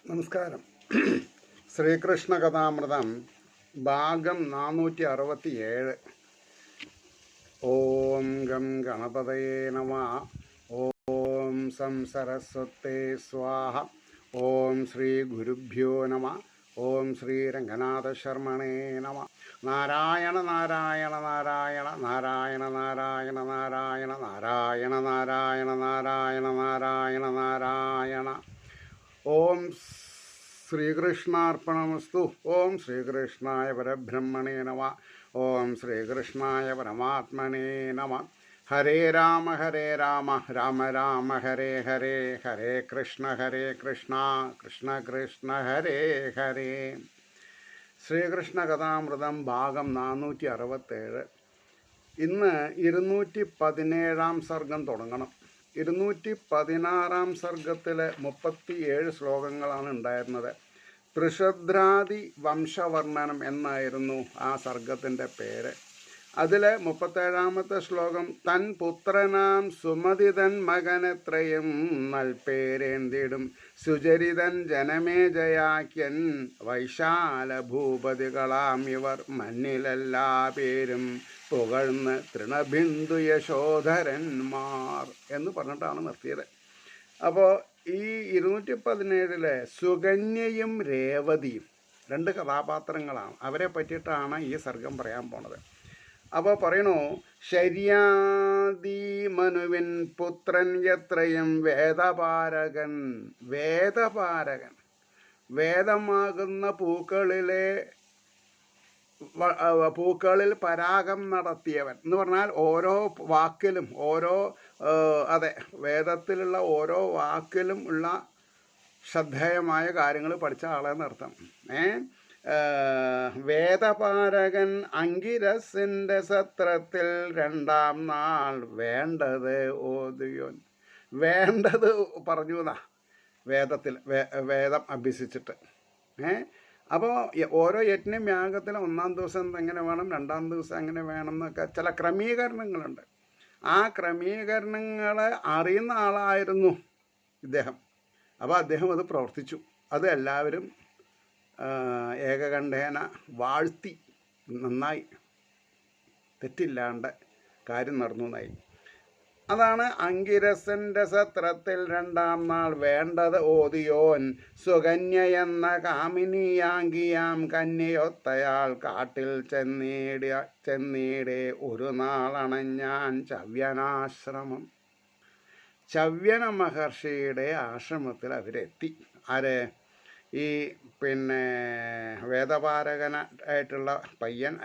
നമസ്കാരം. ശ്രീകൃഷ്ണ കഥാമൃതം ഭാഗം 467. ഓം ഗം ഗണപതയേ നമഃ. ഓം സം സരസ്വതേ സ്വാഹ. ഓം ശ്രീ ഗുരുഭ്യോ നമഃ. ഓം ശ്രീ രംഗനാഥ ശർമ്മണേ നമഃ. നാരായണ നാരായണ നാരായണ നാരായണ നാരായണ നാരായണ നാരായണ നാരായണ നാരായണ നാരായണ നാരായണ. ഓം ശ്രീകൃഷ്ണാർപ്പണമസ്തു. ഓം ശ്രീകൃഷ്ണായ പരബ്രഹ്മണേ നമഃ. ഓം ശ്രീകൃഷ്ണായ പരമാത്മനേ നമഃ. ഹരേ രാമ രാമ രാമ ഹരേ ഹരേ, ഹരേ കൃഷ്ണ കൃഷ്ണ കൃഷ്ണ ഹരേ ഹരേ. ശ്രീകൃഷ്ണ കഥാമൃതം ഭാഗം 467. ഇന്ന് 217 സർഗം തുടങ്ങണം. 216 സർഗത്തിൽ 37 ശ്ലോകങ്ങളാണ് ഉണ്ടായിരുന്നത്. ത്രിശദ്രാദി വംശവർണ്ണനം എന്നായിരുന്നു ആ സർഗത്തിൻ്റെ പേര്. അതിൽ 37-ാമത്തെ ശ്ലോകം തൻ പുത്രനാം സുമതിതൻ മകനെത്രയും നൽപേരേന്തിടും സുചരിതൻ ജനമേജയാക്യൻ വൈശാല ഭൂപതികളാം ഇവർ മണ്ണിലെല്ലാ പേരും പുകഴ്ന്ന് തൃണബിന്ദു യശോധരന്മാർ എന്ന് പറഞ്ഞിട്ടാണ് നിർത്തിയത്. അപ്പോൾ ഈ 217 സുകന്യയും രേവതിയും 2 കഥാപാത്രങ്ങളാണ്. അവരെ പറ്റിയിട്ടാണ് ഈ സർഗം പറയാൻ പോണത്. അപ്പോൾ പറയണു, ശര്യാദി മനുവിൻ പുത്രൻ എത്രയും വേദപാരകൻ. വേദമാകുന്ന പൂക്കളിൽ പരാഗം നടത്തിയവൻ എന്ന് പറഞ്ഞാൽ ഓരോ വാക്കിലും വേദത്തിലുള്ള ഓരോ വാക്കിലും ഉള്ള ശ്രദ്ധേയമായ കാര്യങ്ങൾ പഠിച്ച ആളെന്നർത്ഥം. വേദപാരകൻ അങ്കിരസിൻ്റെ സത്രത്തിൽ 2-ാം നാൾ വേണ്ടത് ഓതിയോൻ. വേണ്ടത് പറഞ്ഞു എന്നാ വേദം അഭ്യസിച്ചിട്ട്. അപ്പോൾ ഓരോ യജ്ഞം യാഗത്തിലും 1-ാം ദിവസം എങ്ങനെ വേണം, 2-ാം ദിവസം എങ്ങനെ വേണം എന്നൊക്കെ ചില ക്രമീകരണങ്ങളുണ്ട്. ആ ക്രമീകരണങ്ങൾ അറിയുന്ന ആളായിരുന്നു ഇദ്ദേഹം. അപ്പോൾ അദ്ദേഹം അത് പ്രവർത്തിച്ചു. അത് എല്ലാവരും ഏകകണ്ഠേന വാഴ്ത്തി. നന്നായി, തെറ്റില്ലാണ്ട് കാര്യം നടന്നു എന്നായി. അതാണ് അങ്കിരസന്റെ സത്രത്തിൽ 2-ാം നാൾ വേണ്ടത് ഓതിയോൻ. സുകന്യയെന്ന കാമിനിയാങ്കിയാം കന്യയൊത്തയാൾ കാട്ടിൽ ചെന്നീടെ ഒരു നാളണഞ്ഞാൻ ചവ്യനാശ്രമം. ചവ്യന മഹർഷിയുടെ ആശ്രമത്തിൽ അവരെത്തി. ആര്? ഈ വേദപാരകനായിട്ടുള്ള പയ്യൻ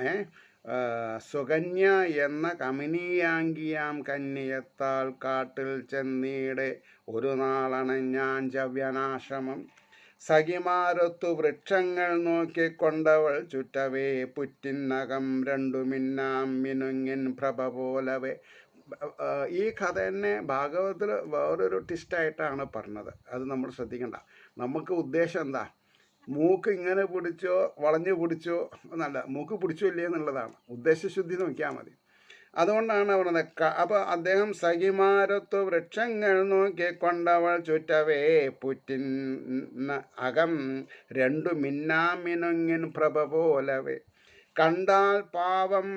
സുകന്യ എന്ന കമനീയാങ്കിയാം കന്യയത്താൽ കാട്ടിൽ ചെന്നീടെ ഒരു നാളണഞ്ഞാൻ ചവ്യനാശ്രമം. സഖിമാരൊത്തു വൃക്ഷങ്ങൾ നോക്കിക്കൊണ്ടവൾ ചുറ്റവേ പുറ്റിനകം 2 മിന്നാം മിനുങ്ങിൻ പ്രഭ പോലവേ. ഈ കഥ തന്നെ ഭാഗവതത്തിൽ വേറൊരു ട്വിസ്റ്റായിട്ടാണ് പറഞ്ഞത്. അത് നമ്മൾ ശ്രദ്ധിക്കണ്ട. നമുക്ക് ഉദ്ദേശം എന്താ? മൂക്ക് ഇങ്ങനെ പിടിച്ചോ വളഞ്ഞു പിടിച്ചോ എന്നല്ല, മൂക്ക് പിടിച്ചോ ഇല്ലേ എന്നുള്ളതാണ്. ഉദ്ദേശശുദ്ധി നോക്കിയാൽ മതി. അതുകൊണ്ടാണ് പറഞ്ഞത്. അപ്പോൾ അദ്ദേഹം സഖിമാരത്തു വൃക്ഷങ്ങൾ നോക്കിക്കൊണ്ടവൾ ചുറ്റവേ പുറ്റിന് അകം 2 മിന്നാമിനുങ്ങിൻ പ്രഭ പോലവേ. കണ്ടാൽ പാവം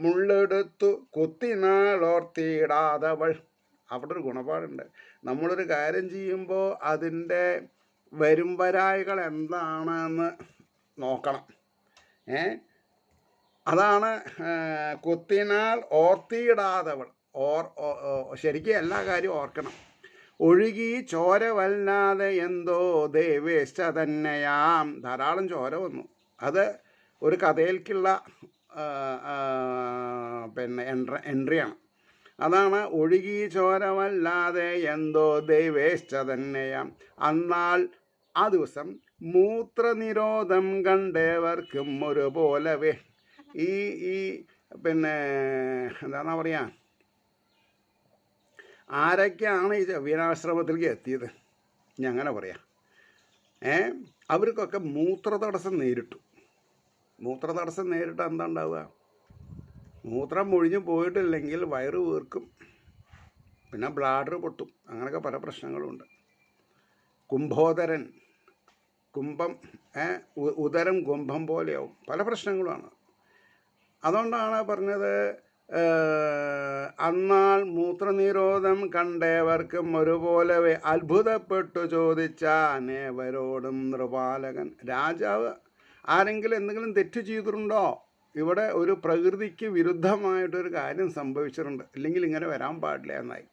മുള്ളെടുത്തു കുത്തിനാളോർത്തിയിടാതവൾ. അവിടെ ഒരു ഗുണപാടുണ്ട്. നമ്മളൊരു കാര്യം ചെയ്യുമ്പോൾ അതിൻ്റെ വരുംവരായികൾ എന്താണെന്ന് നോക്കണം. അതാണ് കുത്തിനാൽ ഓർത്തിയിടാതവൾ. ശരിക്കും എല്ലാ കാര്യവും ഓർക്കണം. ഒഴുകി ചോര വല്ലാതെ എന്തോ ദേവേഷ്ട തന്നെയാം. ധാരാളം ചോര വന്നു. അത് ഒരു കഥയിലേക്കുള്ള എൻട്രിയാണ്. അതാണ് ഒഴുകി ചോരവല്ലാതെ എന്തോ ദൈവേഷ്ട തന്നെയാം. എന്നാൽ ആ ദിവസം മൂത്രനിരോധം കണ്ടവർക്കും ഒരുപോലവേ. ഈ എന്താണ് പറയുക, ആരൊക്കെയാണ് ഈ ചവ്യനാശ്രമത്തിലേക്ക് എത്തിയത് ഇനി അങ്ങനെ പറയാം. അവർക്കൊക്കെ മൂത്രതടസ്സം നേരിട്ടു. മൂത്രതടസ്സം നേരിട്ട് എന്താ ഉണ്ടാവുക? മൂത്രം ഒഴിഞ്ഞു പോയിട്ടില്ലെങ്കിൽ വയറ് വീർക്കും, പിന്നെ ബ്ലാഡർ പൊട്ടും, അങ്ങനെയൊക്കെ പല പ്രശ്നങ്ങളുമുണ്ട്. കുംഭോദരൻ കുംഭം ഉദരം കുംഭം പോലെയാവും. പല പ്രശ്നങ്ങളുമാണ്. അതുകൊണ്ടാണ് പറഞ്ഞത്, അന്നാൾ മൂത്രനിരോധം കണ്ടേവർക്കും ഒരുപോലെ അത്ഭുതപ്പെട്ടു ചോദിച്ചാനേവരോടും നൃപാലകൻ. രാജാവ് ആരെങ്കിലും എന്തെങ്കിലും തെറ്റ് ചെയ്തിട്ടുണ്ടോ? ഇവിടെ ഒരു പ്രകൃതിക്ക് വിരുദ്ധമായിട്ടൊരു കാര്യം സംഭവിച്ചിട്ടുണ്ട്, ഇല്ലെങ്കിൽ ഇങ്ങനെ വരാൻ പാടില്ല എന്നായി.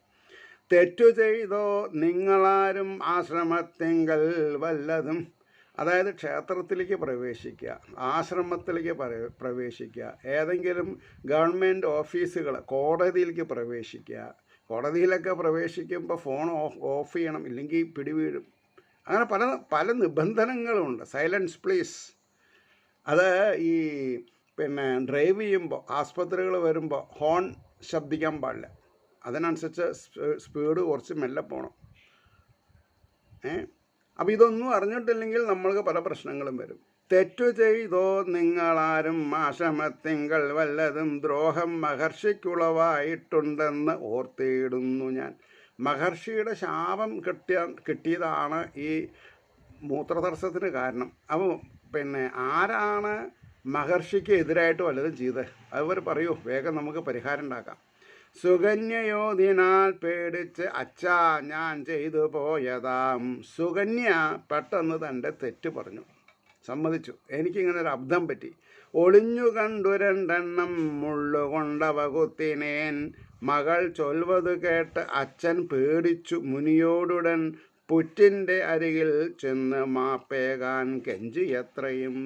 തെറ്റു ചെയ്തോ നിങ്ങളാരും ആശ്രമത്തിങ്കൽ വല്ലതും, അതായത് ക്ഷേത്രത്തിലേക്ക് പ്രവേശിക്കുക, ആശ്രമത്തിലേക്ക് പ്രവേശിക്കുക, ഏതെങ്കിലും ഗവൺമെൻറ് ഓഫീസുകൾ, കോടതിയിലേക്ക് പ്രവേശിക്കുക. കോടതിയിലൊക്കെ പ്രവേശിക്കുമ്പോൾ ഫോൺ ഓഫ് ചെയ്യണം, ഇല്ലെങ്കിൽ പിടിവീഴും. അങ്ങനെ പല പല നിബന്ധനകളുണ്ട്. Silence please. അത് ഈ ഡ്രൈവ് ചെയ്യുമ്പോൾ, ആസ്പത്രികൾ വരുമ്പോൾ ഹോൺ ശബ്ദിക്കാൻ പാടില്ല. അതിനനുസരിച്ച് സ്പീഡ് കുറച്ച് മെല്ലെ പോകണം. അപ്പോൾ ഇതൊന്നും അറിഞ്ഞിട്ടില്ലെങ്കിൽ നമ്മൾക്ക് പല പ്രശ്നങ്ങളും വരും. തെറ്റു ചെയ്തോ നിങ്ങളാരും ആശ്രമത്തിങ്കൽ വല്ലതും ദ്രോഹം മഹർഷിക്കുളവായിട്ടുണ്ടെന്ന് ഓർത്തിയിടുന്നു ഞാൻ. മഹർഷിയുടെ ശാപം കിട്ടിയതാണ് ഈ മൂത്രതടസ്സത്തിന് കാരണം. അപ്പോൾ ആരാണ് മഹർഷിക്ക് എതിരായിട്ട് വല്ലതും ചെയ്തത്? അവർ പറയൂ, വേഗം നമുക്ക് പരിഹാരം ഉണ്ടാക്കാം. സുകന്യയോതിനാൽ പേടിച്ച് അച്ഛാ ഞാൻ ചെയ്തു പോയതാം. സുകന്യ പെട്ടെന്ന് തൻ്റെ തെറ്റ് പറഞ്ഞു, സമ്മതിച്ചു, എനിക്കിങ്ങനെ ഒരു അബദ്ധം പറ്റി. ഒളിഞ്ഞു കണ്ടു രണ്ടെണ്ണം മുള്ളുകൊണ്ടവ കുത്തിനേൻ. മകൾ ചൊൽവത് കേട്ട് അച്ഛൻ പേടിച്ചു മുനിയോടുടൻ പുറ്റിൻ്റെ അരികിൽ ചെന്ന് മാപ്പേകാൻ കെഞ്ചി എത്രയും.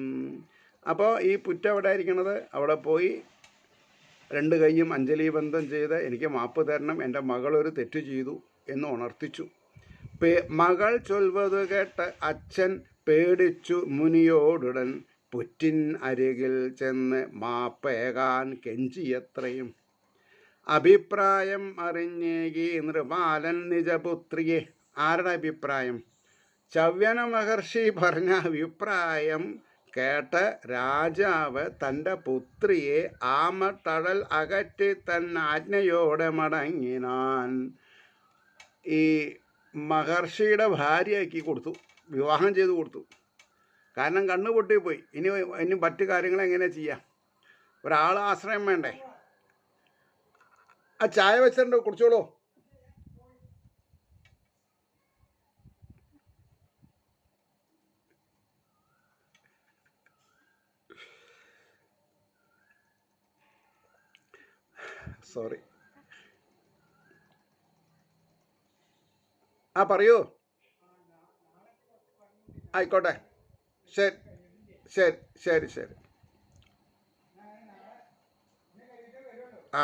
അപ്പോൾ ഈ പുറ്റ് എവിടെ ഇരിക്കണത്? അവിടെ പോയി രണ്ട് കൈയും അഞ്ജലി ബന്ധം ചെയ്ത് എനിക്ക് മാപ്പ് തരണം, എൻ്റെ മകളൊരു തെറ്റ് ചെയ്തു എന്ന് ഉണർത്തിച്ചു. മകൾ ചൊൽവത് കേട്ട് അച്ഛൻ പേടിച്ചു മുനിയോടുടൻ പുറ്റിൻ അരികിൽ ചെന്ന് മാപ്പേകാൻ കെഞ്ചിയത്രയും. അഭിപ്രായം അറിഞ്ഞേകി നൃപാലൻ നിജപുത്രിയെ. ആരുടെ അഭിപ്രായം? ചവ്യന മഹർഷി പറഞ്ഞ അഭിപ്രായം കേട്ട് രാജാവ് തൻ്റെ പുത്രിയെ ആമത്തടൽ അകറ്റി തന്നാജ്ഞയോടെ മടങ്ങിനാൻ. ഈ മഹർഷിയുടെ ഭാര്യയാക്കി കൊടുത്തു, വിവാഹം ചെയ്തു കൊടുത്തു. കാരണം കണ്ണു പൊട്ടിപ്പോയി. ഇനി മറ്റു കാര്യങ്ങൾ എങ്ങനെ ചെയ്യാം? ഒരാൾ ആശ്രയം വേണ്ടേ? ആ ചായ വെച്ചിട്ടുണ്ടോ? കുടിച്ചോളൂ. സോറി. ആ പറയൂ. ആയിക്കോട്ടെ, ശരി ശരി ശരി ശരി. ആ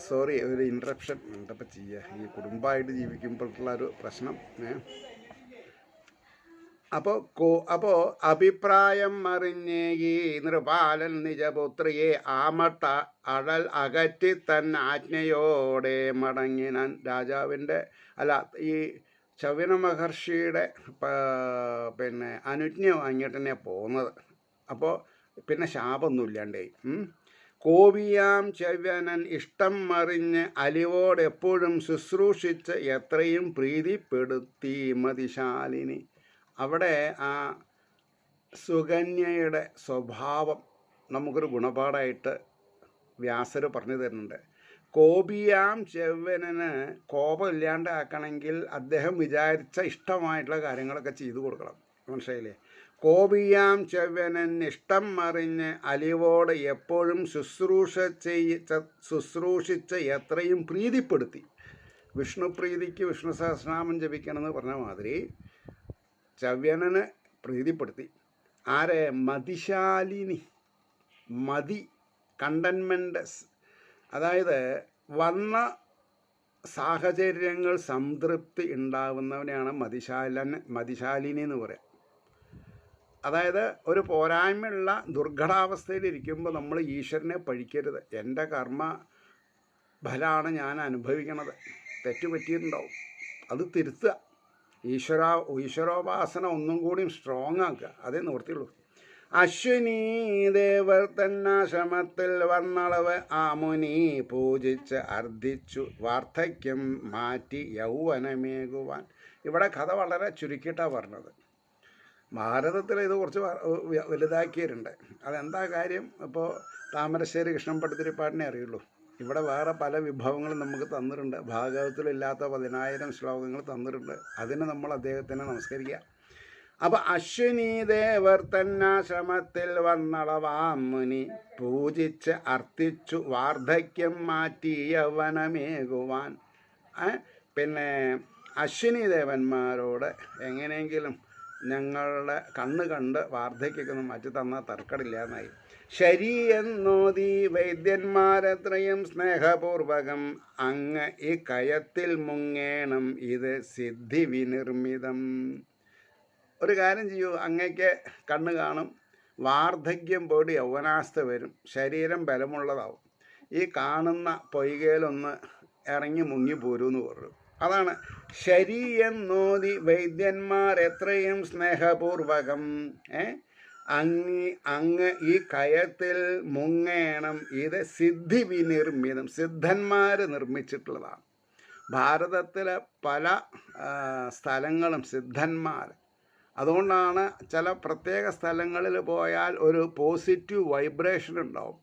സോറി, ഒരു ഇൻട്രപ്ഷൻ. എന്തപ്പോൾ ചെയ്യുക, ഈ കുടുംബമായിട്ട് ജീവിക്കുമ്പോഴുള്ള ഒരു പ്രശ്നം. അപ്പോൾ അഭിപ്രായം അറിഞ്ഞേകി നൃപാലൻ നിജപുത്രിയെ ആമട്ട അടൽ അകറ്റി തൻ ആജ്ഞയോടെ മടങ്ങിനാൻ. രാജാവിൻ്റെ ഈ ചവ്യന മഹർഷിയുടെ അനുജ്ഞ വാങ്ങിയിട്ട് തന്നെയാണ് പോകുന്നത്. അപ്പോൾ പിന്നെ ശാപമൊന്നും ഇല്ലാണ്ടായി. കോപിയാം ചവ്യനൻ ഇഷ്ടം അറിഞ്ഞ് അലിവോടെപ്പോഴും ശുശ്രൂഷിച്ച് എത്രയും പ്രീതിപ്പെടുത്തി മതിശാലിനി. അവിടെ ആ സുകന്യയുടെ സ്വഭാവം നമുക്കൊരു ഗുണപാഠമായിട്ട് വ്യാസർ പറഞ്ഞു തരുന്നുണ്ട്. കോപിയാം ചവ്യനന് കോപം ഇല്ലാണ്ടാക്കണമെങ്കിൽ അദ്ദേഹം വിചാരിച്ച ഇഷ്ടമായിട്ടുള്ള കാര്യങ്ങളൊക്കെ ചെയ്തു കൊടുക്കണം. മനസ്സിലായില്ലേ? കോപിയാം ചവ്യനൻ ഇഷ്ടം അറിഞ്ഞ് അലിവോട് എപ്പോഴും ശുശ്രൂഷിച്ച് എത്രയും പ്രീതിപ്പെടുത്തി. വിഷ്ണുപ്രീതിക്ക് വിഷ്ണു സഹസ്രനാമം ജപിക്കണമെന്ന് പറഞ്ഞ മാതിരി ചവ്യനന് പ്രീതിപ്പെടുത്തി. ആരെ? മതിശാലിനി. മതി, കണ്ടൻമെൻ്റ്, അതായത് വന്ന സാഹചര്യങ്ങൾ സംതൃപ്തി ഉണ്ടാവുന്നവനെയാണ് മതിശാലിനി എന്ന് പറയാം. അതായത് ഒരു പോരായ്മയുള്ള ദുർഘടാവസ്ഥയിലിരിക്കുമ്പോൾ നമ്മൾ ഈശ്വരനെ പഴിക്കരുത്. എൻ്റെ കർമ്മ ഫലമാണ് ഞാൻ അനുഭവിക്കണത്, തെറ്റുപറ്റിയിട്ടുണ്ടാവും, അത് തിരുത്തുക. ഈശ്വരോപാസന ഒന്നും കൂടി സ്ട്രോങ് ആക്കുക, അതേ നിവൃത്തിയുള്ളൂ. അശ്വിനീ ദേവർ തന്നാശ്രമത്തിൽ വന്നളവ് ആ മുനി പൂജിച്ച് അർദ്ധിച്ചു വാർദ്ധക്യം മാറ്റി യൗവനമേകുവാൻ. ഇവിടെ കഥ വളരെ ചുരുക്കിയിട്ടാണ് പറഞ്ഞത്. ഭാരതത്തിൽ ഇത് കുറച്ച് വലുതാക്കിയിട്ടുണ്ട്. അതെന്താ കാര്യം? ഇപ്പോൾ താമരശ്ശേരി കൃഷ്ണൻപട്ടിത്തിരിപ്പാടിനെ അറിയുള്ളൂ. ഇവിടെ വേറെ പല വിഭവങ്ങളും നമുക്ക് തന്നിട്ടുണ്ട്. ഭാഗവതത്തിലില്ലാത്ത 10,000 ശ്ലോകങ്ങൾ തന്നിട്ടുണ്ട്. അതിന് നമ്മൾ അദ്ദേഹത്തിനെ നമസ്കരിക്കുക. അപ്പം അശ്വിനി ദേവർ തന്നാശ്രമത്തിൽ വന്നളവാം മുനി പൂജിച്ച് അർത്ഥിച്ചു വാർദ്ധക്യം മാറ്റി യൗവനമേകുവാൻ. പിന്നെ അശ്വിനി ദേവന്മാരോട് എങ്ങനെയെങ്കിലും ഞങ്ങളുടെ കണ്ണ് കണ്ട് വാർദ്ധക്യമൊക്കെ മാറ്റി തന്നാൽ തർക്കടില്ല എന്നായി. ശരിയെന്നോതി വൈദ്യന്മാരത്രയും സ്നേഹപൂർവകം അങ്ങ് ഈ കയത്തിൽ മുങ്ങേണം ഇത് സിദ്ധി വിനിർമ്മിതം. ഒരു കാര്യം ചെയ്യൂ, അങ്ങയ്ക്ക് കണ്ണ് കാണും, വാർദ്ധക്യം പോയിട്ട് യൗവനാസ്ഥ വരും, ശരീരം ബലമുള്ളതാവും. ഈ കാണുന്ന പൊയ്കയിലൊന്ന് ഇറങ്ങി മുങ്ങിപ്പോരൂന്ന് പറഞ്ഞു. അതാണ് ശരിയെന്നോതി വൈദ്യന്മാർ എത്രയും സ്നേഹപൂർവകം അങ്ങ് ഈ കയത്തിൽ മുങ്ങേണം ഇത് സിദ്ധി വിനിർമ്മിതം. സിദ്ധന്മാർ നിർമ്മിച്ചിട്ടുള്ളതാണ്. ഭാരതത്തിലെ പല സ്ഥലങ്ങളും സിദ്ധന്മാർ. അതുകൊണ്ടാണ് ചില പ്രത്യേക സ്ഥലങ്ങളിൽ പോയാൽ ഒരു പോസിറ്റീവ് വൈബ്രേഷൻ ഉണ്ടാവും.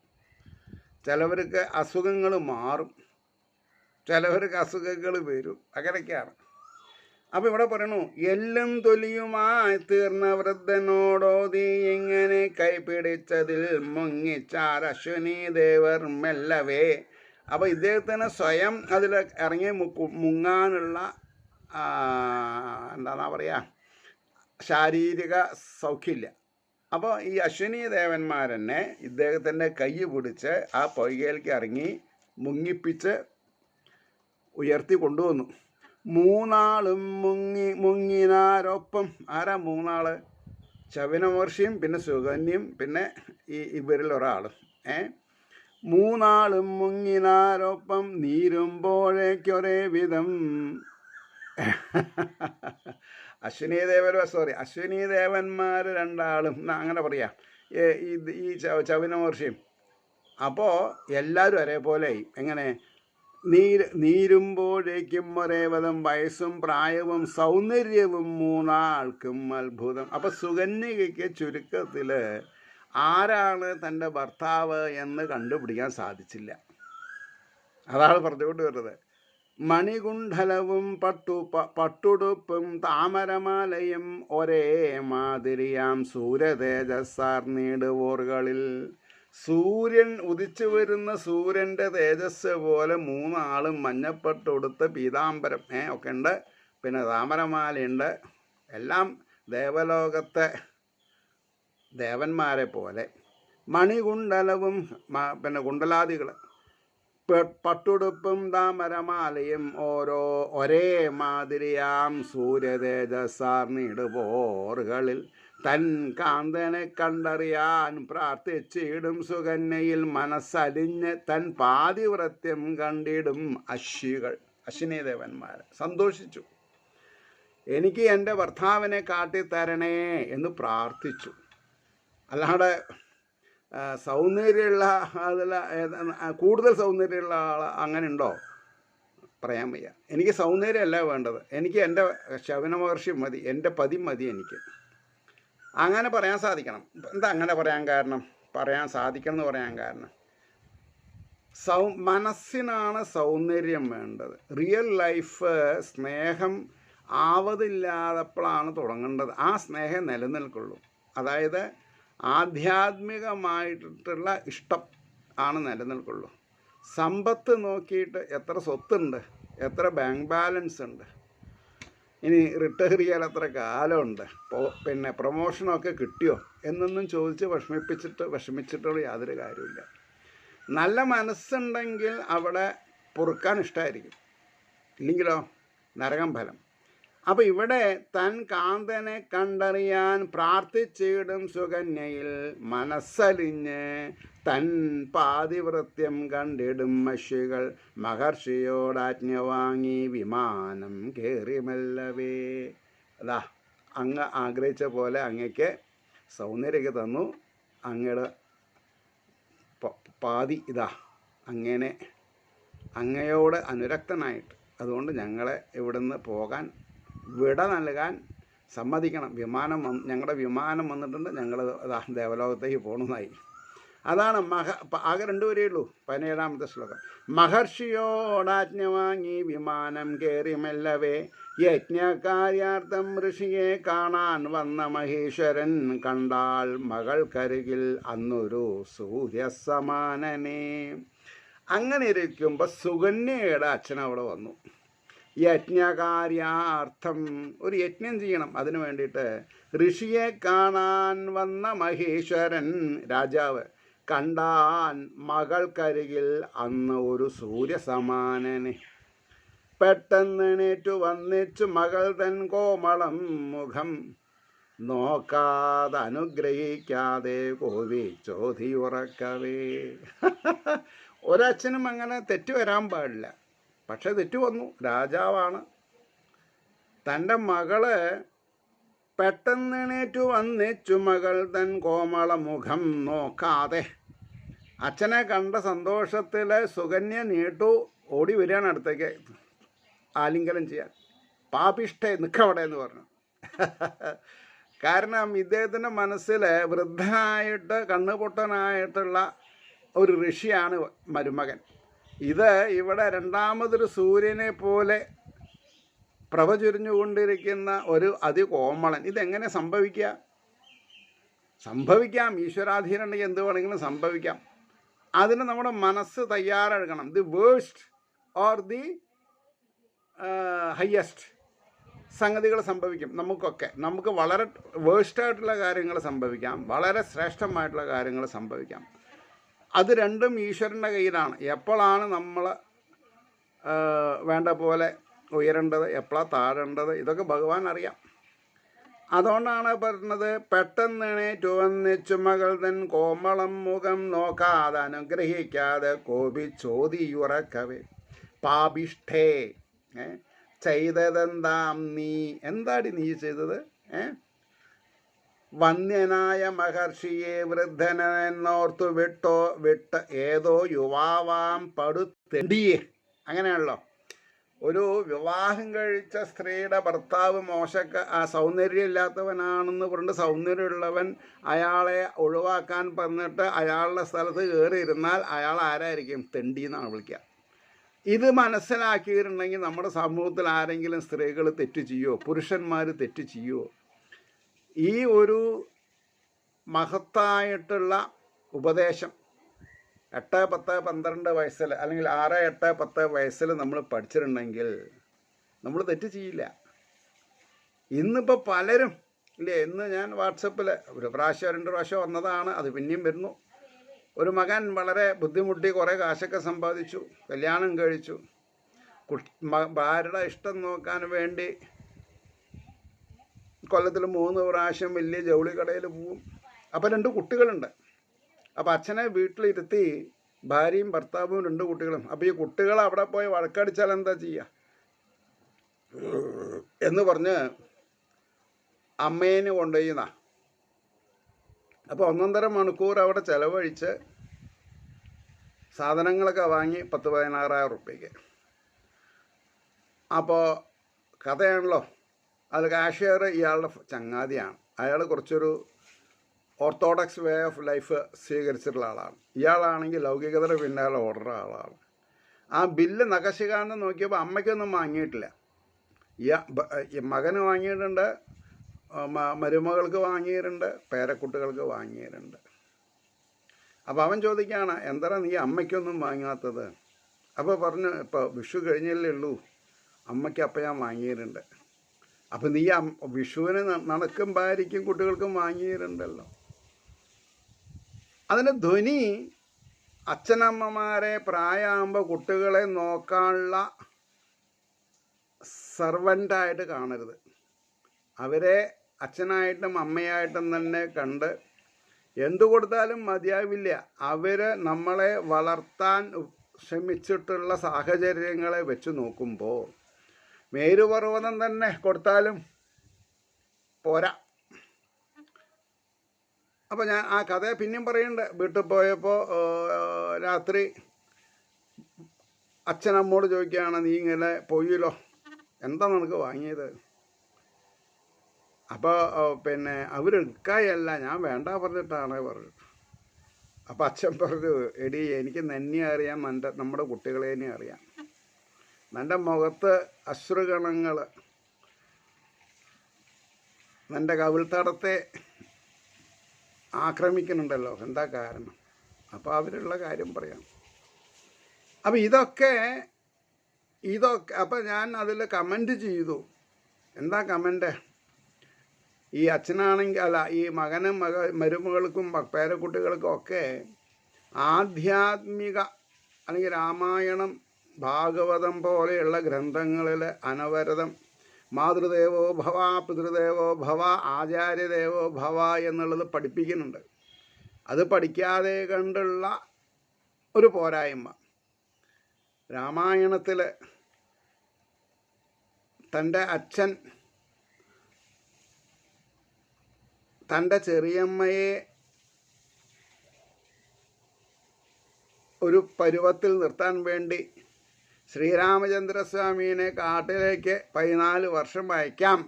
ചിലവർക്ക് അസുഖങ്ങൾ മാറും, ചിലവർക്ക് അസുഖങ്ങൾ വരും, അങ്ങനെയൊക്കെയാണ്. അപ്പം ഇവിടെ പറയണു, എല്ലും തൊലിയുമായി തീർന്ന വൃദ്ധനോടോതി ഇങ്ങനെ കൈപിടിച്ചതിൽ മുങ്ങിച്ചാർ അശ്വിനി ദേവർ മെല്ലവേ. അപ്പോൾ ഇദ്ദേഹത്തിന് സ്വയം അതിൽ ഇറങ്ങി മുങ്ങാനുള്ള എന്താ പറയുക, ശാരീരിക സൗഖ്യമില്ല. അപ്പോൾ ഈ അശ്വിനി ദേവന്മാരെന്നെ ഇദ്ദേഹത്തിൻ്റെ കൈ പിടിച്ച് ആ പൊയ്കയിലേക്ക് ഇറങ്ങി മുങ്ങിപ്പിച്ച് ഉയർത്തി കൊണ്ടുവന്നു. മൂന്നാളും മുങ്ങിനാരൊപ്പം. ആരാ മൂന്നാൾ? ശൗനമഹർഷിയും പിന്നെ സുകന്യയും പിന്നെ ഇവരിൽ ഒരാളും. മൂന്നാളും മുങ്ങിനാരൊപ്പം നീരുമ്പോഴേക്കൊരേ വിധം. അശ്വിനി ദേവന്മാർ രണ്ടാളും അങ്ങനെ പറയാം, ഈ ശൗനമഹർഷിയും. അപ്പോൾ എല്ലാവരും ഒരേപോലെയായി. എങ്ങനെ? നീരുമ്പോഴേക്കും ഒരേ വിധം, വയസ്സും പ്രായവും സൗന്ദര്യവും മൂന്നാൾക്കും അത്ഭുതം. അപ്പം സുകന്യകയ്ക്ക് ചുരുക്കത്തിൽ ആരാണ് തൻ്റെ ഭർത്താവ് എന്ന് കണ്ടുപിടിക്കാൻ സാധിച്ചില്ല. അതാണ് പറഞ്ഞുകൊണ്ട് വരുന്നത്. മണികുണ്ഡലവും പട്ടുടുപ്പും താമരമാലയും ഒരേ മാതിരിയാം സൂര്യതേജസ്സാർന്നിടുവോറുകളിൽ. സൂര്യൻ ഉദിച്ചു വരുന്ന സൂര്യൻ്റെ തേജസ് പോലെ മൂന്നാളും മഞ്ഞപ്പട്ടുടുത്ത് പീതാംബരം ഒക്കെ ഉണ്ട്, പിന്നെ താമരമാലയുണ്ട്. എല്ലാം ദേവലോകത്തെ ദേവന്മാരെ പോലെ. മണികുണ്ഡലവും പിന്നെ കുണ്ടലാദികൾ, പട്ടുടുപ്പും താമരമാലയും ഒരേ മാതിരിയാം സൂര്യതേജസ്സാർന്നിടുപോറുകളിൽ തൻ കാന്തനെ കണ്ടറിയാൻ പ്രാർത്ഥിച്ചിടും സുകന്യയിൽ മനസ്സലിഞ്ഞ് തൻ പാതിവ്രത്യം കണ്ടിടും അശ്വിനി ദേവന്മാർ സന്തോഷിച്ചു. എനിക്ക് എൻ്റെ ഭർത്താവിനെ കാട്ടിത്തരണേ എന്ന് പ്രാർത്ഥിച്ചു. അല്ലാതെ സൗന്ദര്യമുള്ള അതിൽ കൂടുതൽ സൗന്ദര്യമുള്ള ആൾ അങ്ങനെ ഉണ്ടോ? പറയാൻ വയ്യ. എനിക്ക് സൗന്ദര്യമല്ല വേണ്ടത്, എനിക്ക് എൻ്റെ ശൗനമഹർഷി മതി, എൻ്റെ പതി മതി എനിക്ക്. അങ്ങനെ പറയാൻ സാധിക്കണം. എന്താ അങ്ങനെ പറയാൻ സാധിക്കണം എന്ന് പറയാൻ കാരണം, മനസ്സിനാണ് സൗന്ദര്യം വേണ്ടത്. റിയൽ ലൈഫ് സ്നേഹം ആവതില്ലാതപ്പോഴാണ് തുടങ്ങേണ്ടത്. ആ സ്നേഹം നിലനിൽക്കുള്ളൂ. അതായത് ആധ്യാത്മികമായിട്ടുള്ള ഇഷ്ടം ആണ് നിലനിൽക്കുള്ളൂ. സമ്പത്ത് നോക്കിയിട്ട് എത്ര സ്വത്തുണ്ട്, എത്ര ബാങ്ക് ബാലൻസ് ഉണ്ട്, ഇനി റിട്ടയർ ചെയ്യാൻ എത്ര കാലമുണ്ട്, പിന്നെ പ്രൊമോഷനൊക്കെ കിട്ടിയോ എന്നൊന്നും ചോദിച്ച് വിഷമിച്ചിട്ടുള്ള യാതൊരു കാര്യമില്ല. നല്ല മനസ്സുണ്ടെങ്കിൽ അവിടെ പൊറുക്കാൻ ഇഷ്ടമായിരിക്കും, ഇല്ലെങ്കിലോ നരകം ഫലം. അപ്പോൾ ഇവിടെ തൻ കാന്തനെ കണ്ടറിയാൻ പ്രാർത്ഥിച്ചിടും സുകന്യയിൽ മനസ്സലിഞ്ഞ് തൻ പാതിവൃത്യം കണ്ടിടും മഷികൾ മഹർഷിയോടാജ്ഞ വാങ്ങി വിമാനം കയറി മെല്ലവേ. അതാ അങ്ങ് ആഗ്രഹിച്ച പോലെ അങ്ങക്ക് സൗന്ദര്യമൊക്കെ തന്നു. അങ്ങയുടെ പാതി ഇതാ അങ്ങനെ അങ്ങയോട് അനുരക്തനായിട്ട്. അതുകൊണ്ട് ഞങ്ങളെ ഇവിടുന്ന് പോകാൻ വിട നൽകാൻ സമ്മതിക്കണം. ഞങ്ങളുടെ വിമാനം വന്നിട്ടുണ്ട്, ഞങ്ങൾ ദേവലോകത്തേക്ക് പോകണമെന്നായി. അതാണ് ആകെ 2 വരെയേ ഉള്ളൂ 17-ാമത്തെ ശ്ലോകം. മഹർഷിയോടാജ്ഞ വാങ്ങി വിമാനം കയറി മെല്ലവേ യജ്ഞകാര്യാർത്ഥം ഋഷിയെ കാണാൻ വന്ന മഹേശ്വരൻ കണ്ടാൽ മകൾക്കരികിൽ അന്നൊരു സൂര്യസമാനനെ. അങ്ങനെ ഇരിക്കുമ്പോൾ സുകന്യയുടെ അച്ഛൻ അവിടെ വന്നു. യജ്ഞകാര്യാർത്ഥം ഒരു യജ്ഞം ചെയ്യണം. അതിനു വേണ്ടിയിട്ട് ഋഷിയെ കാണാൻ വന്ന മഹേശ്വരൻ രാജാവ് കണ്ടാൻ മകൾക്കരികിൽ അന്ന് ഒരു സൂര്യസമാനനെ. പെട്ടെന്നെണീറ്റു വന്നിച്ചു മകൾ തൻ കോമളം മുഖം നോക്കാതെ അനുഗ്രഹിക്കാതെ കോപിച്ചോതിയുറക്കവേ. ഒരച്ഛനും അങ്ങനെ തെറ്റ് വരാൻ പാടില്ല. പക്ഷെ തെറ്റ് വന്നു. രാജാവാണ്. തൻ്റെ മകള് പെട്ടെന്നെണീറ്റു വന്നിച്ചു മകൾ തൻ കോമള മുഖം നോക്കാതെ. അച്ഛനെ കണ്ട സന്തോഷത്തിൽ സുകന്യ നീട്ടു ഓടി വരികയാണ് അടുത്തേക്ക് ആലിംഗനം ചെയ്യാൻ. പാപിഷ്ഠേ നിൽക്കവിടെ എന്ന് പറഞ്ഞു. കാരണം ഇദ്ദേഹത്തിൻ്റെ മനസ്സിൽ വൃദ്ധനായിട്ട് കണ്ണുപൊട്ടനായിട്ടുള്ള ഒരു ഋഷിയാണ് മരുമകൻ. ഇത് ഇവിടെ രണ്ടാമതൊരു സൂര്യനെ പോലെ പ്രഭ ചുരിഞ്ഞുകൊണ്ടിരിക്കുന്ന ഒരു അതികോമളൻ. ഇതെങ്ങനെ സംഭവിക്കാം. ഈശ്വരാധീനമുണ്ടെങ്കിൽ എന്ത് വേണമെങ്കിലും സംഭവിക്കാം. അതിന് നമ്മുടെ മനസ്സ് തയ്യാറെടുക്കണം. The worst or the highest സംഗതികൾ സംഭവിക്കും. നമുക്ക് വളരെ വേഴ്സ്റ്റായിട്ടുള്ള കാര്യങ്ങൾ സംഭവിക്കാം, വളരെ ശ്രേഷ്ഠമായിട്ടുള്ള കാര്യങ്ങൾ സംഭവിക്കാം. അത് രണ്ടും ഈശ്വരൻ്റെ കയ്യിലാണ്. എപ്പോഴാണ് നമ്മൾ വേണ്ട പോലെ ഉയരേണ്ടത്, എപ്പോഴാണ് താഴേണ്ടത്, ഇതൊക്കെ ഭഗവാൻ അറിയാം. അതുകൊണ്ടാണ് പറഞ്ഞത്, പെട്ടെന്നെണീറ്റു വന്നിച്ചു മകൾ തൻ കോമളം മുഖം നോക്കാതെ അനുഗ്രഹിക്കാതെ കോപിച്ചോതിയുറക്കവേ. പാപിഷ്ഠേ ചെയ്തതെന്താം നീ, എന്താടി നീ ചെയ്തത്? വന്യനായ മഹർഷിയെ വൃദ്ധനെന്നോർത്തു വിട്ട് ഏതോ യുവാവാം പടുത്തെണ്ടിയെ. അങ്ങനെയാണല്ലോ, ഒരു വിവാഹം കഴിച്ച സ്ത്രീയുടെ ഭർത്താവ് സൗന്ദര്യമില്ലാത്തവനാണെന്ന് പറഞ്ഞിട്ട് സൗന്ദര്യമുള്ളവൻ അയാളെ ഒഴിവാക്കാൻ പറഞ്ഞിട്ട് അയാളുടെ സ്ഥലത്ത് കയറിയിരുന്നാൽ അയാൾ ആരായിരിക്കും? തെണ്ടി എന്നാണ് വിളിക്കുക. ഇത് മനസ്സിലാക്കിയിട്ടുണ്ടെങ്കിൽ നമ്മുടെ സമൂഹത്തിൽ ആരെങ്കിലും സ്ത്രീകൾ തെറ്റ് ചെയ്യുമോ, പുരുഷന്മാർ തെറ്റ് ചെയ്യുമോ? ഈ ഒരു മഹത്തായിട്ടുള്ള ഉപദേശം 8, 10, 12 വയസ്സിൽ അല്ലെങ്കിൽ 6, 8, 10 വയസ്സിൽ നമ്മൾ പഠിച്ചിട്ടുണ്ടെങ്കിൽ നമ്മൾ തെറ്റ് ചെയ്യില്ല. ഇന്നിപ്പോൾ പലരും ഇല്ലേ, ഇന്ന് ഞാൻ വാട്സപ്പിൽ 1 പ്രാവശ്യം 2 പ്രാവശ്യം വന്നതാണ്, അത് പിന്നെയും വരുന്നു. ഒരു മകൻ വളരെ ബുദ്ധിമുട്ടി കുറേ കാശൊക്കെ സമ്പാദിച്ചു, കല്യാണം കഴിച്ചു, ഭാര്യയുടെ ഇഷ്ടം നോക്കാൻ വേണ്ടി കൊല്ലത്തിൽ 3 പ്രാവശ്യം വലിയ ജൗളി കടയിൽ പോവും. അപ്പോൾ 2 കുട്ടികളുണ്ട്. അപ്പോൾ അച്ഛനെ വീട്ടിലിരുത്തി ഭാര്യയും ഭർത്താവും 2 കുട്ടികളും. അപ്പോൾ ഈ കുട്ടികൾ അവിടെ പോയി വഴക്കടിച്ചാൽ എന്താ ചെയ്യുക എന്ന് പറഞ്ഞ് അമ്മേനെ കൊണ്ടുപോയിന്നാ. അപ്പോൾ 1.5 മണിക്കൂർ അവിടെ ചിലവഴിച്ച് സാധനങ്ങളൊക്കെ വാങ്ങി 10-16,000 റുപ്യക്ക്. അപ്പോൾ കഥയാണല്ലോ. അത് കാഷ്യർ ഇയാളുടെ ചങ്ങാതിയാണ്. അയാൾ കുറച്ചൊരു ഓർത്തഡോക്സ് വേ ഓഫ് ലൈഫ് സ്വീകരിച്ചിട്ടുള്ള ആളാണ്. ഇയാളാണെങ്കിൽ ലൗകികതയുടെ പിന്നാലെ ഓടുന്ന ആളാണ്. ആ ബില്ല് നഖശികാന്ന് നോക്കിയപ്പോൾ അമ്മയ്ക്കൊന്നും വാങ്ങിയിട്ടില്ല. മകന് വാങ്ങിയിട്ടുണ്ട്, മരുമകൾക്ക് വാങ്ങിയിട്ടുണ്ട്, പേരക്കുട്ടികൾക്ക് വാങ്ങിയിട്ടുണ്ട്. അപ്പോൾ അവൻ ചോദിക്കുകയാണ്, എന്താ നീ അമ്മയ്ക്കൊന്നും വാങ്ങാത്തത്? അപ്പോൾ പറഞ്ഞു, ഇപ്പോൾ വിഷു കഴിഞ്ഞല്ലേ ഉള്ളൂ, അമ്മയ്ക്ക് അപ്പം ഞാൻ വാങ്ങിയിട്ടുണ്ട്. അപ്പം നീ വിഷുവിന് നടക്കും ഭാര്യയ്ക്കും കുട്ടികൾക്കും വാങ്ങിയിട്ടുണ്ടല്ലോ. അതിന് ധ്വനി അച്ഛനമ്മമാരെ പ്രായമാകുമ്പോൾ കുട്ടികളെ നോക്കാനുള്ള സർവൻ്റായിട്ട് കാണരുത്. അവരെ അച്ഛനായിട്ടും അമ്മയായിട്ടും തന്നെ കണ്ട് എന്തു കൊടുത്താലും മതിയാവില്ല. അവർ നമ്മളെ വളർത്താൻ ശ്രമിച്ചിട്ടുള്ള സാഹചര്യങ്ങളെ വെച്ച് നോക്കുമ്പോൾ മേരുപർവ്വതം തന്നെ കൊടുത്താലും പോരാ. അപ്പോൾ ഞാൻ ആ കഥ പിന്നെയും പറയുന്നുണ്ട്. വീട്ടിൽ പോയപ്പോൾ രാത്രി അച്ഛനമ്മോട് ചോദിക്കുകയാണ്, നീ ഇങ്ങനെ പോയല്ലോ, എന്താ നിനക്ക് വാങ്ങിയത്? അപ്പോൾ പിന്നെ അവരെടുക്കായല്ല, ഞാൻ വേണ്ട പറഞ്ഞിട്ടാണ് പറഞ്ഞു. അപ്പം അച്ഛൻ പറഞ്ഞു, എടി എനിക്ക് നന്നെ അറിയാം, നമ്മുടെ കുട്ടികളേനെ അറിയാം. നിൻ്റെ മുഖത്ത് അശ്രുഗണങ്ങൾ നിൻ്റെ കവിൾത്തടത്തെ ആക്രമിക്കുന്നുണ്ടല്ലോ, എന്താ കാരണം? അപ്പോൾ അവരുള്ള കാര്യം പറയാം. അപ്പം ഇതൊക്കെ അപ്പം ഞാൻ അതിൽ കമൻറ്റ് ചെയ്തു. എന്താ കമൻറ്റ്? ഈ അച്ഛനാണെങ്കിൽ അല്ല, ഈ മകനും മരുമകൾക്കും പേരക്കുട്ടികൾക്കും ഒക്കെ ആധ്യാത്മിക അല്ലെങ്കിൽ രാമായണം, ഭാഗവതം പോലെയുള്ള ഗ്രന്ഥങ്ങളിൽ അനവരതം മാതൃദേവോ ഭവ, പിതൃദേവോ ഭവ, ആചാര്യദേവോ ഭവ എന്നുള്ളത് പഠിപ്പിക്കുന്നുണ്ട്. അത് പഠിക്കാതെ കണ്ടുള്ള ഒരു പോരായ്മ. രാമായണത്തിൽ തൻ്റെ അച്ഛൻ തൻ്റെ ചെറിയമ്മയെ ഒരു പരുവത്തിൽ നിർത്താൻ വേണ്ടി ശ്രീരാമചന്ദ്രസ്വാമീനെ കാട്ടിലേക്ക് 14 വർഷം അയക്കാം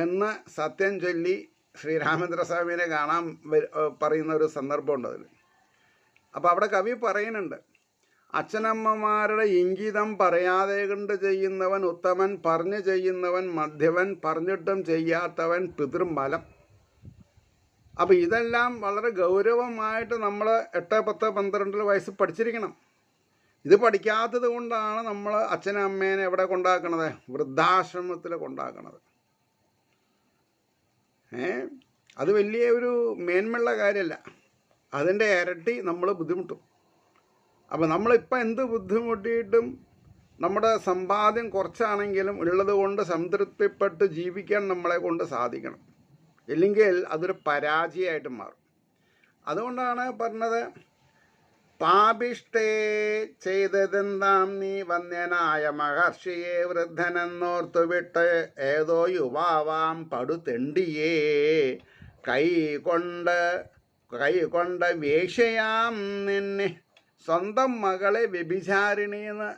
എന്ന് സത്യം ചൊല്ലി ശ്രീരാമചന്ദ്രസ്വാമീനെ കാണാൻ പറയുന്ന ഒരു സന്ദർഭമുണ്ട് അതിൽ. അപ്പോൾ അവിടെ കവി പറയുന്നുണ്ട്, അച്ഛനമ്മമാരുടെ ഇംഗിതം പറയാതെ കൊണ്ട് ചെയ്യുന്നവൻ ഉത്തമൻ, പറഞ്ഞു ചെയ്യുന്നവൻ മധ്യവൻ, പറഞ്ഞിട്ടും ചെയ്യാത്തവൻ പിതൃമലം. അപ്പോൾ ഇതെല്ലാം വളരെ ഗൗരവമായിട്ട് നമ്മൾ 8, 10, 12 വയസ്സ് പഠിച്ചിരിക്കണം. ഇത് പഠിക്കാത്തത് കൊണ്ടാണ് നമ്മൾ അച്ഛനും അമ്മേനെ എവിടെ കൊണ്ടാക്കണത്? വൃദ്ധാശ്രമത്തിൽ കൊണ്ടാക്കണത്. അത് വലിയ ഒരു മേന്മയുള്ള കാര്യമല്ല. അതിൻ്റെ ഇരട്ടി നമ്മൾ ബുദ്ധിമുട്ടും. അപ്പോൾ നമ്മളിപ്പോൾ എന്ത് ബുദ്ധിമുട്ടിയിട്ടും നമ്മുടെ സമ്പാദ്യം കുറച്ചാണെങ്കിലും ഉള്ളത് കൊണ്ട് സംതൃപ്തിപ്പെട്ട് ജീവിക്കാൻ നമ്മളെ കൊണ്ട് സാധിക്കണം. ഇല്ലെങ്കിൽ അതൊരു പരാജയമായിട്ട് മാറും. അതുകൊണ്ടാണ് പറഞ്ഞത്, പാപിഷ്ടേ ചെയ്തതെന്താം നീ വന്യനായ മഹർഷിയെ വൃദ്ധനെന്നോർത്തു വിട്ട് ഏതോ യുവാവാം പടുതെണ്ടിയേ കൈകൊണ്ട് വേശ്യയാം നിന്നെ. സ്വന്തം മകളെ വ്യഭിചാരിണിയെന്ന്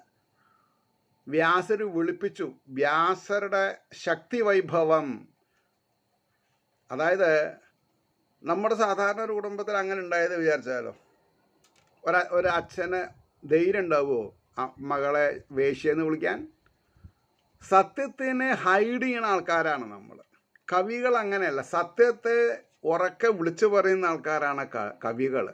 വ്യാസർ വിളിപ്പിച്ചു. വ്യാസരുടെ ശക്തി വൈഭവം. അതായത് നമ്മുടെ സാധാരണ ഒരു കുടുംബത്തിൽ അങ്ങനെ ഉണ്ടായത് വിചാരിച്ചാലോ, ഒരു അച്ഛന് ധൈര്യം ഉണ്ടാവുമോ മകളെ വേശ്യെന്ന് വിളിക്കാൻ? സത്യത്തിനെ ഹൈഡ് ചെയ്യുന്ന ആൾക്കാരാണ് നമ്മൾ. കവികൾ അങ്ങനെയല്ല, സത്യത്തെ ഉറക്കെ വിളിച്ചു പറയുന്ന ആൾക്കാരാണ് കവികൾ.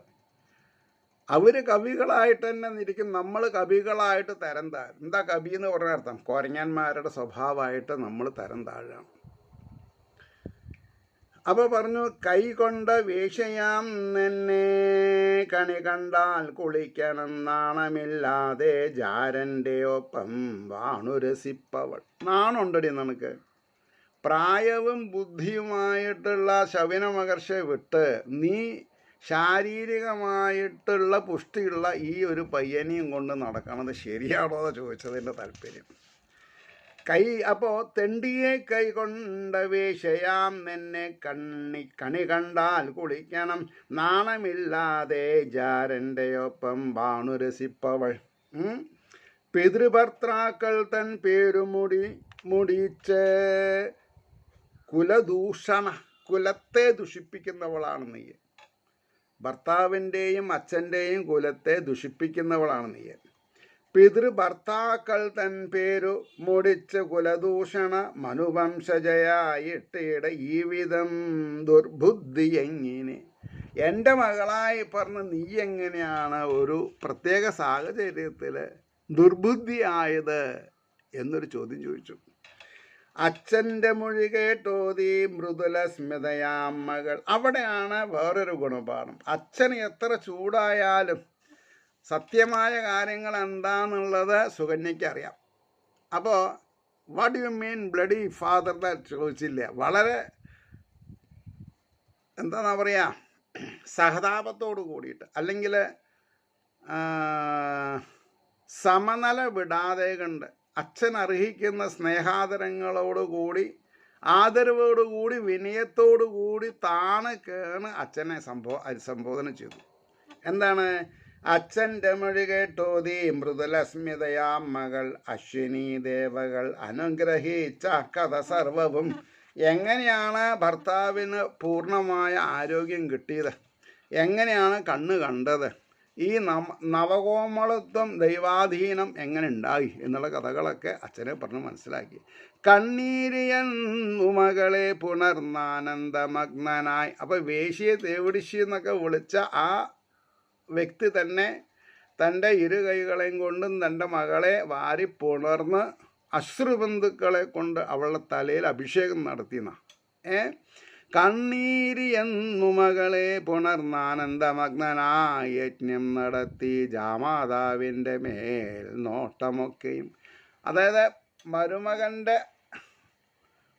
അവർ കവികളായിട്ട് തന്നെ ഇരിക്കും, നമ്മൾ കവികളായിട്ട് തരം താഴും. എന്താ കവി എന്ന് പറഞ്ഞ അർത്ഥം? കൊരങ്ങന്മാരുടെ സ്വഭാവമായിട്ട് നമ്മൾ തരം താഴാം. അപ്പോൾ പറഞ്ഞു, കൈകൊണ്ട് വേശ്യയാം നിന്നെ കണി കണ്ടാൽ കുളിക്കണം നാണമില്ലാതെ ജാരൻ്റെ ഒപ്പം വാണുരസിപ്പവൾ. നാണുണ്ടടി നിനക്ക്? പ്രായവും ബുദ്ധിയുമായിട്ടുള്ള ശൗനക മഹർഷിയെ വിട്ട് നീ ശാരീരികമായിട്ടുള്ള പുഷ്ടിയുള്ള ഈ ഒരു പയ്യനെയും കൊണ്ട് നടക്കണത് ശരിയാണോ എന്ന് ചോദിച്ചതിൻ്റെ താല്പര്യം. അപ്പോൾ തെണ്ടിയെ കൈകൊണ്ട് വേശ്യയാം നിന്നെ കണി കണ്ടാൽ കുളിക്കണം നാണമില്ലാതെ ജാരൻ്റെ ഒപ്പം വാണുരസിപ്പവൾ. പിതൃഭർത്താക്കൾ തൻ മുടിച്ച് കുലത്തെ ദുഷിപ്പിക്കുന്നവളാണ് നീ. ഭർത്താവിൻ്റെയും അച്ഛൻ്റെയും കുലത്തെ ദുഷിപ്പിക്കുന്നവളാണ് നീ. പിതൃഭർത്താക്കൾ തൻ മുടിച്ച് കുലദൂഷണ മനുവംശജയായിട്ടിടെ ഈ വിധം ദുർബുദ്ധി എങ്ങനെ? എൻ്റെ മകളായി പറഞ്ഞ് നീ എങ്ങനെയാണ് ഒരു പ്രത്യേക സാഹചര്യത്തിൽ ദുർബുദ്ധിയായത് എന്നൊരു ചോദ്യം ചോദിച്ചു. അച്ഛൻ്റെ മൊഴി കേട്ടോതി മൃദുല സ്മിതയാം മകൾ. അവിടെയാണ് വേറൊരു ഗുണപാഠം. അച്ഛന് എത്ര ചൂടായാലും സത്യമായ കാര്യങ്ങൾ എന്താണെന്നുള്ളത് സുകന്യയ്ക്ക് അറിയാം. അപ്പോൾ what you mean bloody father ചോദിച്ചില്ല. വളരെ എന്താണെന്നാ പറയുക, സഹതാപത്തോട് കൂടിയിട്ട്, അല്ലെങ്കിൽ സമനില വിടാതെ കണ്ട് അച്ഛൻ അർഹിക്കുന്ന സ്നേഹാദരങ്ങളോടുകൂടി ആദരവോടുകൂടി വിനയത്തോടുകൂടി താണ് കേണ് അച്ഛനെ അഭിസംബോധന ചെയ്തു. എന്താണ്? അച്ഛൻ്റെ മൊഴി കേട്ടോതി മൃദുലസ്മിതയാം മകൾ അശ്വിനി ദേവകൾ അനുഗ്രഹിച്ച കഥ സർവവും. എങ്ങനെയാണ് ഭർത്താവിന് പൂർണ്ണമായ ആരോഗ്യം കിട്ടിയത്? എങ്ങനെയാണ് കണ്ണ് കണ്ടത്? ഈ നവകോമളത്വം ദൈവാധീനം എങ്ങനെ ഉണ്ടായി എന്നുള്ള കഥകളൊക്കെ അച്ഛനെ പറഞ്ഞ് മനസ്സിലാക്കി. കണ്ണീരിയന്നു മകളെ പുണർന്നാനന്ദമഗ്നനായി. അപ്പോൾ വേശ്യയെ തേവിടിശി എന്നൊക്കെ വിളിച്ച ആ വ്യക്തി തന്നെ തൻ്റെ ഇരു കൈകളെയും കൊണ്ടും തൻ്റെ മകളെ വാരി പുണർന്ന് അശ്രുബന്ധുക്കളെ കൊണ്ട് അവളുടെ തലയിൽ അഭിഷേകം നടത്തിയെന്ന കണ്ണീരിയെന്നു മകളെ പുണർന്നാനന്ദമഗ്നനായി യജ്ഞം നടത്തി ജാമാതാവിൻ്റെ മേൽ നോട്ടമൊക്കെയും. അതായത് മരുമകൻ്റെ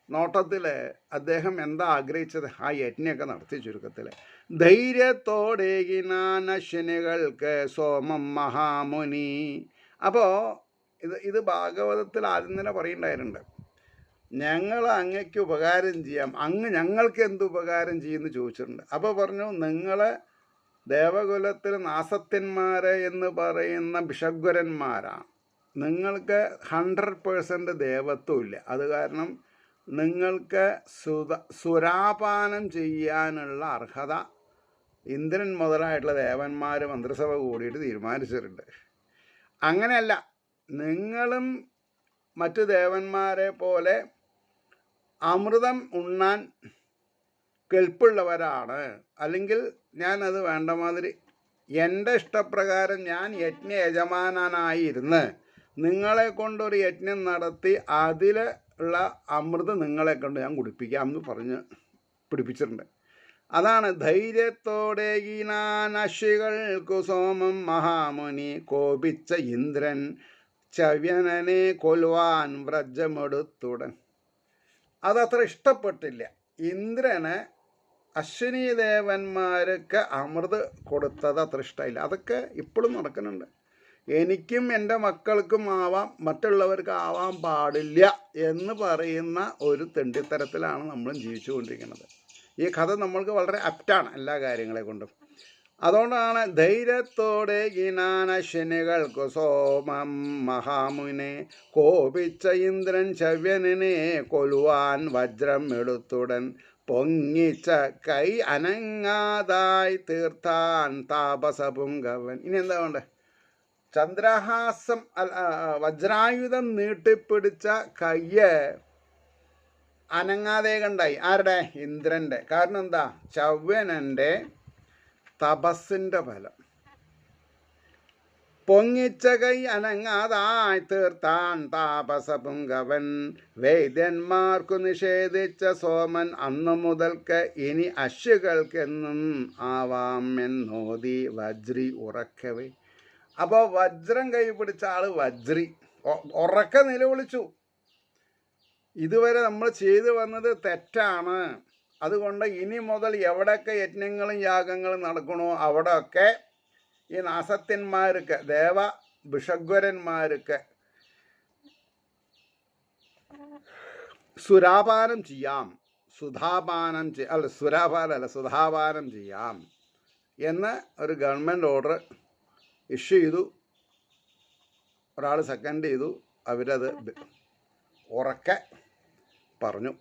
നോട്ടത്തിൽ അദ്ദേഹം എന്താ ആഗ്രഹിച്ചത്? ആ യജ്ഞമൊക്കെ നടത്തി. ചുരുക്കത്തിൽ ധൈര്യത്തോടെ അശ്വിനികൾക്ക് സോമം മഹാമുനി. അപ്പോൾ ഇത് ഭാഗവതത്തിൽ ആദ്യം തന്നെ പറയുന്നുണ്ടായിട്ടുണ്ട്, ഞങ്ങൾ അങ്ങയ്ക്ക് ഉപകാരം ചെയ്യാം, അങ്ങ് ഞങ്ങൾക്ക് എന്ത് ഉപകാരം ചെയ്യുമെന്ന് ചോദിച്ചിട്ടുണ്ട്. അപ്പോൾ പറഞ്ഞു, നിങ്ങൾ ദേവകുലത്തിൽ നാസത്യന്മാർ എന്ന് പറയുന്ന ഭിഷഗ്വരന്മാരാണ്, നിങ്ങൾക്ക് 100% ദേവത്വം ഇല്ല. അത് കാരണം നിങ്ങൾക്ക് സുരാപാനം ചെയ്യാനുള്ള അർഹത ഇന്ദ്രൻ മുതലായിട്ടുള്ള ദേവന്മാർ മന്ത്രിസഭ കൂടിയിട്ട് തീരുമാനിച്ചിട്ടുണ്ട്. അങ്ങനെയല്ല, നിങ്ങളും മറ്റു ദേവന്മാരെ പോലെ അമൃതം ഉണ്ണാൻ കെൽപ്പുള്ളവരാണ്. അല്ലെങ്കിൽ ഞാനത് വേണ്ട മാതിരി എൻ്റെ ഇഷ്ടപ്രകാരം ഞാൻ യജ്ഞ യജമാനായിരുന്ന് നിങ്ങളെ കൊണ്ടൊരു യജ്ഞം നടത്തി അതിലുള്ള അമൃതം നിങ്ങളെ കൊണ്ട് ഞാൻ കുടിപ്പിക്കാമെന്ന് പറഞ്ഞ് പിടിപ്പിച്ചിട്ടുണ്ട്. അതാണ് ധൈര്യത്തോടെ അശ്വികൾക്കു സോമം മഹാമുനി കോപിച്ച ഇന്ദ്രൻ ചവ്യനനെ കൊല്ലുവാൻ വ്രജമെടുത്തുടൻ. അതത്ര ഇഷ്ടപ്പെട്ടില്ല. ഇന്ദ്രന് അശ്വിനി ദേവന്മാർക്ക് അമൃത് കൊടുത്തത് അത്ര ഇഷ്ടമില്ല. അതൊക്കെ ഇപ്പോഴും നടക്കുന്നുണ്ട്. എനിക്കും എൻ്റെ മക്കൾക്കും ആവാം, മറ്റുള്ളവർക്ക് ആവാൻ പാടില്ല എന്ന് പറയുന്ന ഒരു തെണ്ടിത്തരത്തിലാണ് നമ്മളും ജീവിച്ചു കൊണ്ടിരിക്കുന്നത്. ഈ കഥ നമ്മൾക്ക് വളരെ അപ്റ്റാണ് എല്ലാ കാര്യങ്ങളെ കൊണ്ടും. അതുകൊണ്ടാണ് ധൈര്യത്തോടെ അശ്വിനികൾക്കു സോമം മഹാമുനെ കോപിച്ച ഇന്ദ്രൻ ചവ്യനെ കൊല്ലുവാൻ വജ്രം എടുത്തുടൻ പൊങ്ങിച്ച കൈ അനങ്ങാതായി തീർത്താൻ താപസപുങ്കവൻ. ഇനി എന്താ വേണ്ടേ? ചന്ദ്രഹാസം വജ്രായുധം നീട്ടിപ്പിടിച്ച കയ്യ് അനങ്ങാതെ കണ്ടായി. ആരുടെ? ഇന്ദ്രൻ്റെ. കാരണം എന്താ? ചവ്യനൻ്റെ തപസ്സിൻ്റെ ഫലം. പൊങ്ങിച്ച കൈ അനങ്ങാതായി തീർത്താൻ താപസപുങ്കവൻ വൈദ്യന്മാർക്കു നിഷേധിച്ച സോമൻ അന്നു മുതൽക്ക് ഇനി അശ്വികൾക്കെന്നും ആവാം എന്നോതി വജ്രി ഉറക്കവേ. അപ്പോൾ വജ്രം കൈ പിടിച്ച ആള് വജ്രി ഉറക്കെ നിലവിളിച്ചു, ഇതുവരെ നമ്മൾ ചെയ്തു വന്നത് തെറ്റാണ്, അതുകൊണ്ട് ഇനി മുതൽ എവിടെയൊക്കെ യജ്ഞങ്ങളും യാഗങ്ങളും നടക്കണോ അവിടെയൊക്കെ ഈ നാസത്യന്മാർക്ക് ദേവ ഭിഷഗ്വരന്മാർക്ക് സുരാപാനം ചെയ്യാം, സുധാപാനം ചെയ്യാം എന്ന് ഒരു ഗവൺമെൻറ് ഓർഡർ ഇഷ്യൂ ചെയ്തു. ഒരാൾ സെക്കൻഡ് ചെയ്തു, അവരത് ഉറക്കെ പറഞ്ഞു.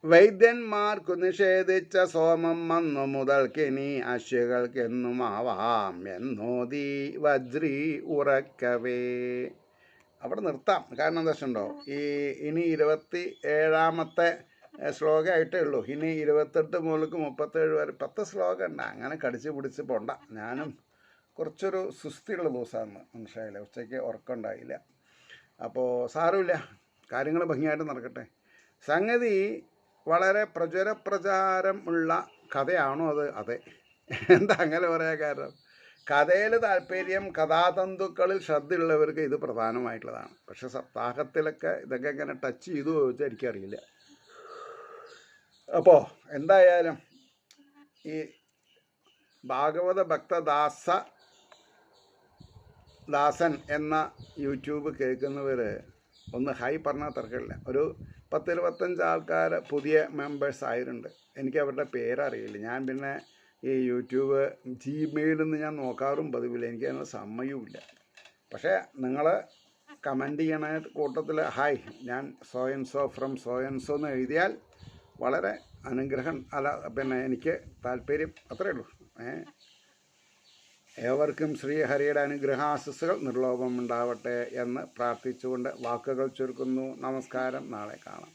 വൈദ്യന്മാർക്കു നിഷേധിച്ച സോമം അന്നു മുതൽക്കിനി അശ്വികൾക്കെന്നും ആവാം എന്നോതി വജ്രി ഉറക്കവേ. അവിടെ നിർത്താം. കാരണം എന്താ വെച്ചിട്ടുണ്ടോ, ഇനി 27ാമത്തെ ശ്ലോകമായിട്ടേ ഉള്ളൂ. ഇനി 28 മുതൽക്ക് 37 വരെ 10 ശ്ലോകം ഉണ്ട്. അങ്ങനെ കടിച്ച് പിടിച്ച് പോണ്ട. ഞാനും കുറച്ചൊരു സുസ്ഥിയുള്ള ദിവസമാണ്, മനസ്സിലായില്ല. ഉച്ചയ്ക്ക് ഉറക്കമുണ്ടായില്ല. അപ്പോൾ സാരമില്ല, കാര്യങ്ങൾ ഭംഗിയായിട്ട് നടക്കട്ടെ. സംഗതി വളരെ പ്രചാരം ഉള്ള കഥയാണോ അത്? അതെ. എന്താ അങ്ങനെ പറയാൻ കാരണം? കഥയിൽ താല്പര്യം, കഥാതന്തുക്കളിൽ ശ്രദ്ധയുള്ളവർക്ക് ഇത് പ്രധാനമായിട്ടുള്ളതാണ്. പക്ഷെ സപ്താഹത്തിലൊക്കെ ഇതൊക്കെ ഇങ്ങനെ ടച്ച് ചെയ്തു ചോദിച്ചാൽ എനിക്കറിയില്ല. അപ്പോൾ എന്തായാലും ഈ ഭാഗവത ദാസൻ എന്ന യൂട്യൂബ് കേൾക്കുന്നവർ ഒന്ന് ഹൈ പറഞ്ഞാൽ തർക്കമില്ല. ഒരു 10-25 ആൾക്കാർ പുതിയ മെമ്പേഴ്സ് ആയിട്ടുണ്ട്. എനിക്ക് അവരുടെ പേരറിയില്ല. ഞാൻ പിന്നെ ഈ യൂട്യൂബ് ജിമെയിലിൽ നിന്ന് ഞാൻ നോക്കാറും പതിവില്ല, എനിക്ക് അതിനുള്ള സമയവുമില്ല. പക്ഷേ നിങ്ങൾ കമൻറ്റ് ചെയ്യണ കൂട്ടത്തിൽ ഹായ് ഞാൻ സോയൻസോ ഫ്രം സോയൻസോ എന്ന് എഴുതിയാൽ വളരെ അനുഗ്രഹം, അല്ല പിന്നെ എനിക്ക് താല്പര്യം, അത്രയേ ഉള്ളൂ. ഏവർക്കും ശ്രീഹരിയുടെ അനുഗ്രഹാശിസ്സുകൾ നിർലോഭമുണ്ടാവട്ടെ എന്ന് പ്രാർത്ഥിച്ചുകൊണ്ട് വാക്കുകൾ ചുരുക്കുന്നു. നമസ്കാരം. നാളെ കാണാം.